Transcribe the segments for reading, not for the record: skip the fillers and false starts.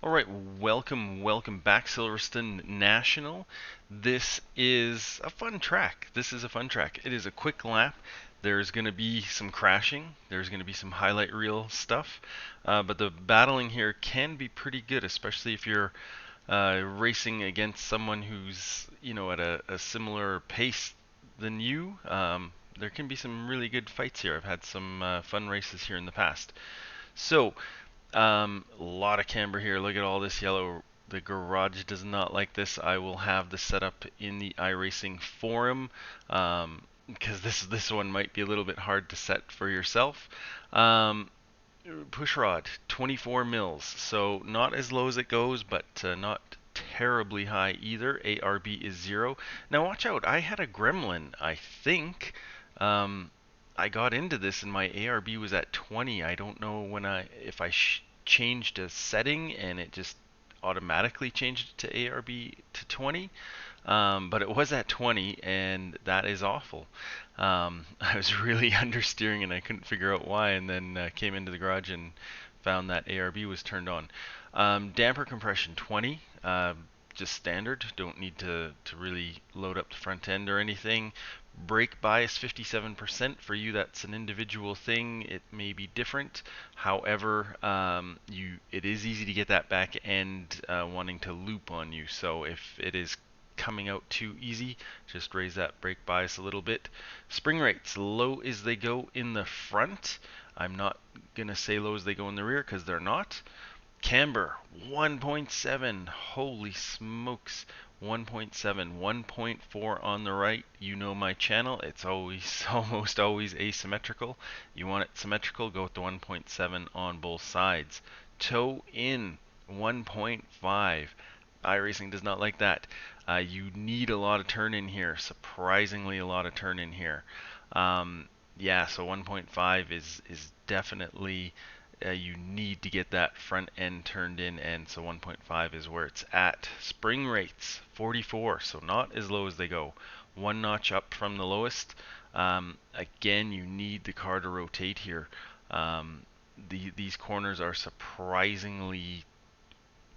All right, welcome back, Silverstone National. This is a fun track. It is a quick lap. There's going to be some crashing. There's going to be some highlight reel stuff. But the battling here can be pretty good, especially if you're racing against someone who's, at a similar pace than you. There can be some really good fights here. I've had some fun races here in the past. So, a lot of camber here. Look at all this yellow. The garage does not like this. I will have the setup in the iRacing forum because this one might be a little bit hard to set for yourself. Um, Push rod, 24 mils, so not as low as it goes, but not terribly high either. ARB is 0. Now watch out, I had a gremlin, I think. Um, I got into this and my ARB was at 20. I don't know if I changed a setting and it just automatically changed it to ARB to 20. But it was at 20, and that is awful. I was really understeering, and I couldn't figure out why, and then came into the garage and found that ARB was turned on. Damper compression 20, just standard. Don't need to really load up the front end or anything. Brake bias 57%. For you, that's an individual thing. It may be different. However, it is easy to get that back end wanting to loop on you. So if it is coming out too easy, just raise that brake bias a little bit. Spring rates, low as they go in the front. I'm not going to say low as they go in the rear because they're not. Camber, 1.7. Holy smokes. 1.7, 1.4 on the right. You know my channel. It's always, almost always asymmetrical. You want it symmetrical, go with the 1.7 on both sides. Toe in, 1.5. iRacing does not like that. You need a lot of turn in here. Surprisingly, a lot of turn in here. Yeah, so 1.5 is definitely you need to get that front end turned in, and so 1.5 is where it's at. Spring rates 44, so not as low as they go. One notch up from the lowest. Again, you need the car to rotate here. These corners are surprisingly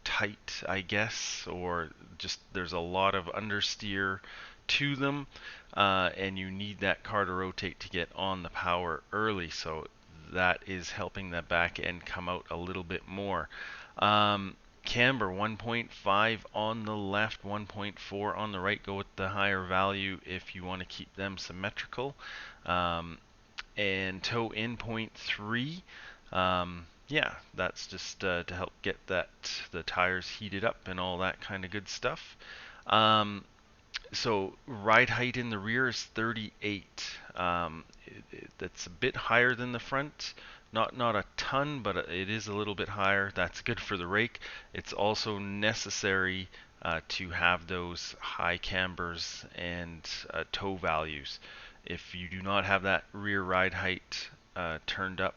tight, I guess, or just there's a lot of understeer to them, and you need that car to rotate to get on the power early. So that is helping the back end come out a little bit more. Camber 1.5 on the left, 1.4 on the right. Go with the higher value if you want to keep them symmetrical. And toe in 0.3. Yeah, that's just to help get the tires heated up and all that kind of good stuff. So ride height in the rear is 38. That's a bit higher than the front. Not a ton, but it is a little bit higher. That's good for the rake. It's also necessary to have those high cambers and toe values. If you do not have that rear ride height turned up,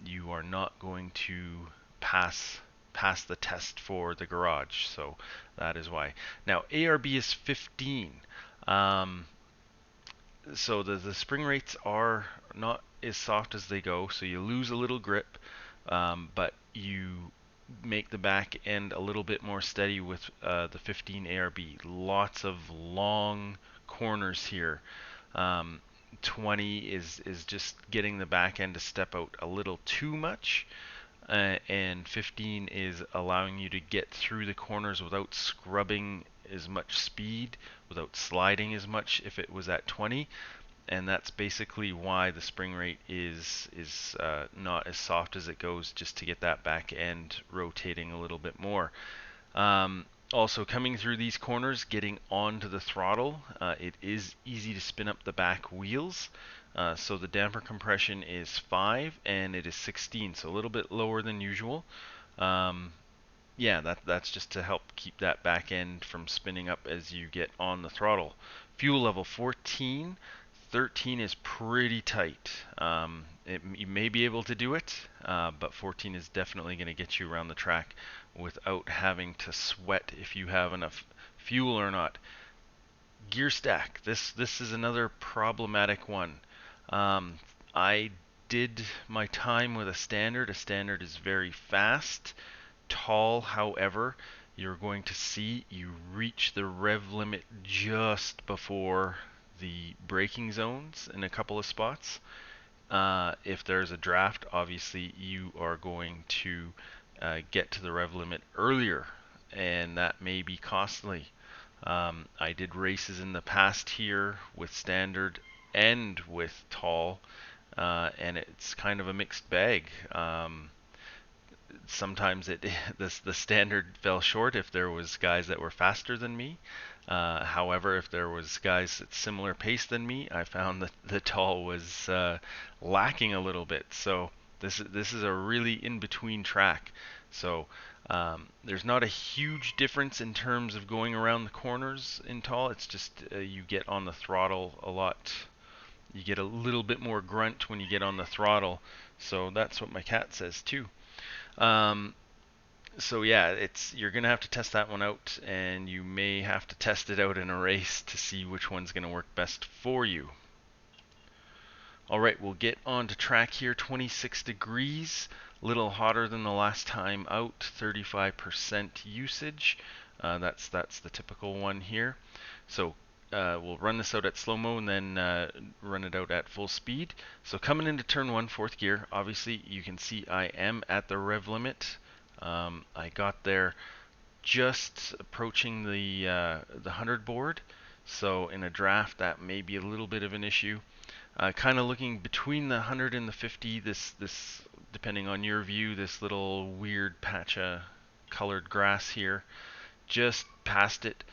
you are not going to pass the test for the garage. So that is why. Now ARB is 15. Um, so the spring rates are not as soft as they go, so you lose a little grip, but you make the back end a little bit more steady with the 15 ARB. Lots of long corners here. 20 is just getting the back end to step out a little too much, and 15 is allowing you to get through the corners without scrubbing as much speed, without sliding as much if it was at 20. And that's basically why the spring rate is not as soft as it goes, just to get that back end rotating a little bit more. Also, coming through these corners, getting onto the throttle, it is easy to spin up the back wheels. So the damper compression is 5 and it is 16, so a little bit lower than usual. Yeah, that's just to help keep that back end from spinning up as you get on the throttle. Fuel level 14. 13 is pretty tight. You may be able to do it, but 14 is definitely going to get you around the track without having to sweat if you have enough fuel or not. Gear stack. This is another problematic one. I did my time with a standard. A standard is very fast. tall, however, you're going to see you reach the rev limit just before the braking zones in a couple of spots. If there's a draft, obviously you are going to get to the rev limit earlier, and that may be costly. I did races in the past here with standard and with tall, and it's kind of a mixed bag. Sometimes the standard fell short if there was guys that were faster than me. However, if there was guys at similar pace than me, I found that the tall was lacking a little bit. So this is a really in between track. So there's not a huge difference in terms of going around the corners in tall. It's just you get on the throttle a lot. You get a little bit more grunt when you get on the throttle. So that's what my cat says too. So yeah, you're gonna have to test that one out, and you may have to test it out in a race to see which one's gonna work best for you. Alright, we'll get on to track here. 26 degrees, a little hotter than the last time out, 35% usage. That's the typical one here. So we'll run this out at slow-mo and then run it out at full speed. So coming into turn 1, 4th gear, obviously you can see I am at the rev limit. I got there just approaching the 100 board, so in a draft that may be a little bit of an issue. Kind of looking between the 100 and the 50, this depending on your view, this little weird patch of colored grass here, just past it.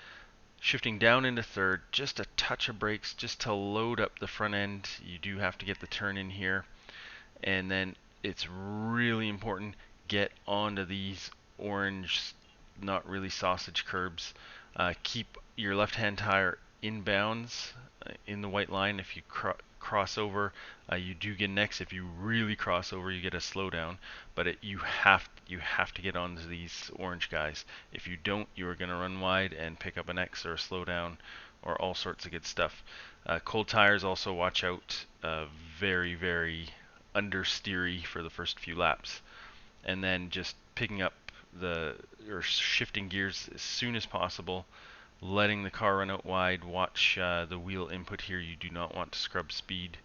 Shifting down into 3rd, just a touch of brakes just to load up the front end. You do have to get the turn in here. And then it's really important, get onto these orange, not really sausage curbs. Keep your left-hand tire in bounds in the white line. If you cross over, you do get an X. If you really cross over, you get a slowdown. But you have to get onto these orange guys. If you don't, you are going to run wide and pick up an X or a slowdown or all sorts of good stuff. Cold tires, also watch out. Very, very understeery for the first few laps. And then just picking up or shifting gears as soon as possible, letting the car run out wide. Watch the wheel input here. You do not want to scrub speed.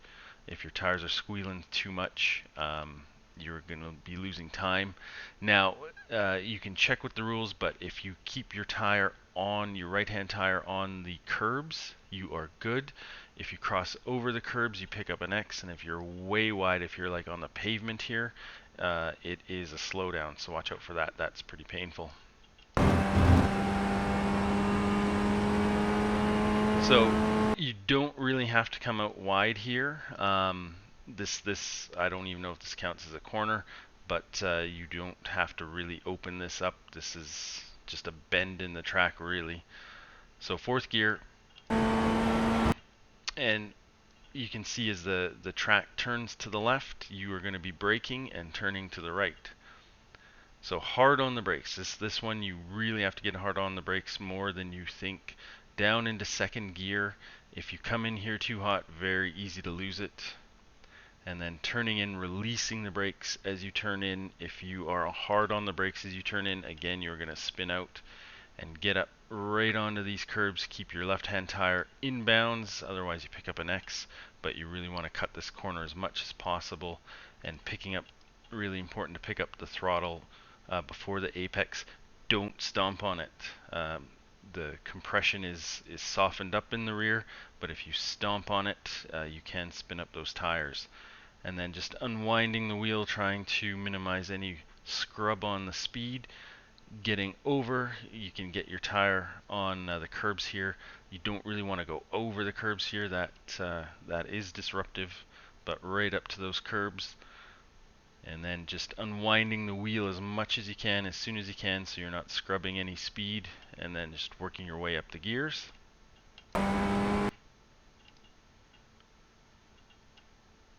If your tires are squealing too much, you're going to be losing time. Now, you can check with the rules, but if you keep your right-hand tire on the curbs, you are good. If you cross over the curbs, you pick up an X, and if you're way wide, if you're like on the pavement here, it is a slowdown, so watch out for that. That's pretty painful. So you don't really have to come out wide here. This I don't even know if this counts as a corner, but you don't have to really open this up. This is just a bend in the track, really. So 4th gear, and you can see as the track turns to the left, you are going to be braking and turning to the right. So hard on the brakes. This one you really have to get hard on the brakes more than you think. Down into 2nd gear. If you come in here too hot, very easy to lose it. And then turning in, releasing the brakes as you turn in. If you are hard on the brakes as you turn in, again, you're going to spin out and get up right onto these curbs. Keep your left-hand tire in bounds, otherwise you pick up an X. But you really want to cut this corner as much as possible. And really important to pick up the throttle before the apex. Don't stomp on it. The compression is softened up in the rear, but if you stomp on it, you can spin up those tires. And then just unwinding the wheel, trying to minimize any scrub on the speed. Getting over, you can get your tire on the curbs here. You don't really want to go over the curbs here. That is disruptive, but right up to those curbs. And then just unwinding the wheel as much as you can, as soon as you can, so you're not scrubbing any speed, and then just working your way up the gears.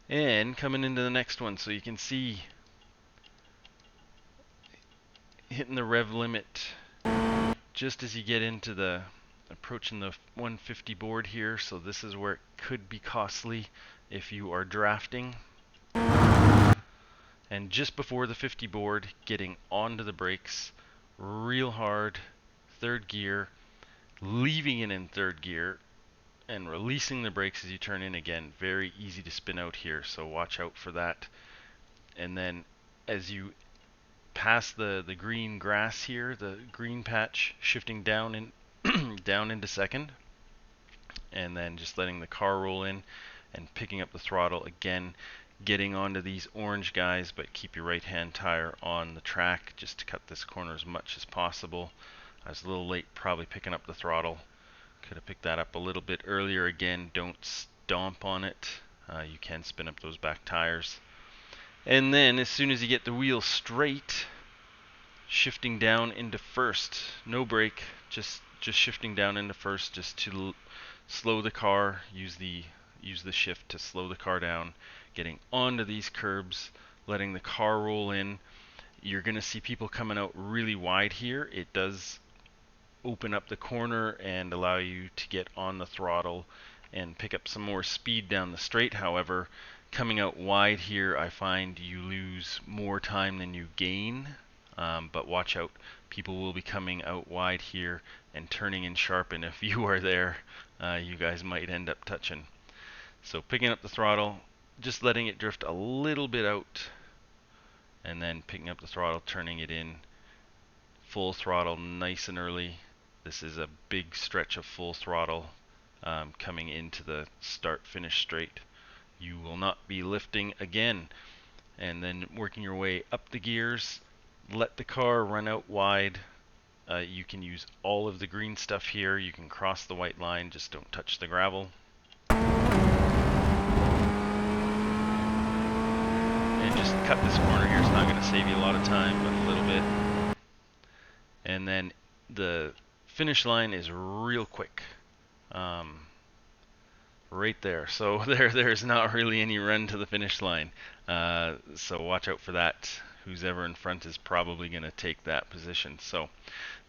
And coming into the next one, so you can see hitting the rev limit just as you get into approaching the 150 board here, so this is where it could be costly if you are drafting. and just before the 50 board, getting onto the brakes real hard, third gear, leaving it in third gear, and releasing the brakes as you turn in again. Very easy to spin out here, so watch out for that. And then as you pass the green grass here, the green patch, shifting down in down into second, and then just letting the car roll in and picking up the throttle again, getting onto these orange guys, but keep your right hand tire on the track just to cut this corner as much as possible. I was a little late probably picking up the throttle. Could have picked that up a little bit earlier. Again, don't stomp on it. You can spin up those back tires. And then as soon as you get the wheel straight, shifting down into first. No brake, just shifting down into first just to slow the car. Use the shift to slow the car down. Getting onto these curbs, letting the car roll in. You're going to see people coming out really wide here. It does open up the corner and allow you to get on the throttle and pick up some more speed down the straight. However, coming out wide here, I find you lose more time than you gain. But watch out, people will be coming out wide here and turning in sharp, and if you are there, you guys might end up touching. So picking up the throttle, just letting it drift a little bit out, and then picking up the throttle, turning it in, full throttle nice and early. This is a big stretch of full throttle coming into the start-finish straight. You will not be lifting again. And then working your way up the gears, let the car run out wide. You can use all of the green stuff here. You can cross the white line, just don't touch the gravel. And just cut this corner here. It's not going to save you a lot of time, but a little bit. And then the finish line is real quick. Right there. So there's not really any run to the finish line. So watch out for that. Who's ever in front is probably going to take that position. So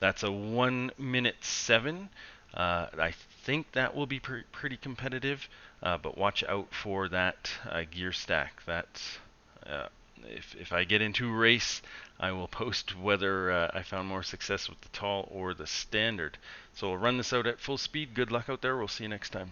that's a 1:07. I think that will be pretty competitive, but watch out for that gear stack. That's if I get into a race, I will post whether I found more success with the tall or the standard. So we'll run this out at full speed. Good luck out there. We'll see you next time.